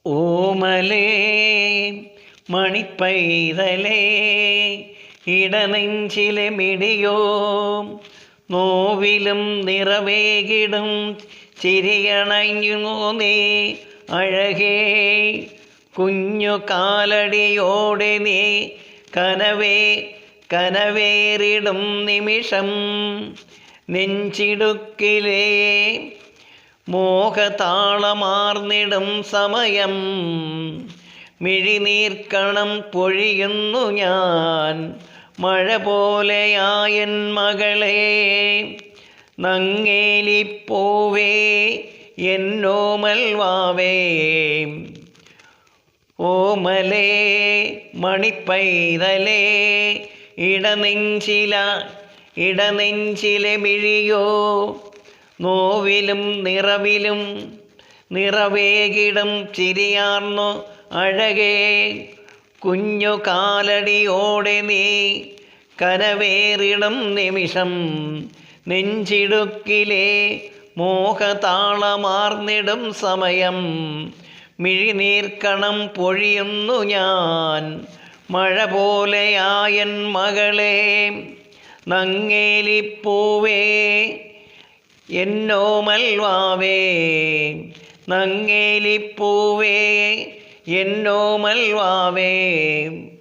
ഓമലേ മണിപ്പൈതലേ ഇടനെഞ്ചിലെ മിടിയോ നോവിലും നിറവേകിടും ചിരിയണഞ്ഞു നീ അഴകേ കുഞ്ഞു കാലടിയോടെ നീ കനവേറിടും നിമിഷം നെഞ്ചിടുക്കിലേ മോഹതാളമാർന്നിടും സമയം മിഴിനീർക്കണം പൊഴിയുന്നു ഞാൻ മഴ പോലെയായൻ മകളെ നങ്ങേലിപ്പൂവേ എന്നോമൽ വാവേ ഓമലേ മണിപ്പൈതലേ ഇടനെഞ്ചിലെ മിഴിയോ നോവിലും നിറവിലും നിറവേകിടും ചിരിയാർന്നു അഴകേ കുഞ്ഞു കാലടിയോടെ നീ കനവേറിടും നിമിഷം നെഞ്ചിടുക്കിലെ മോഹതാളമാർന്നിടും സമയം മിഴിനീർക്കണം പൊഴിയുന്നു ഞാൻ മഴ പോലെയായൻ മകളെ നങ്ങേലിപ്പൂവേ എന്നോമൽ വാവേ നങ്ങേലിപ്പൂവേ എന്നോമൽ വാവേ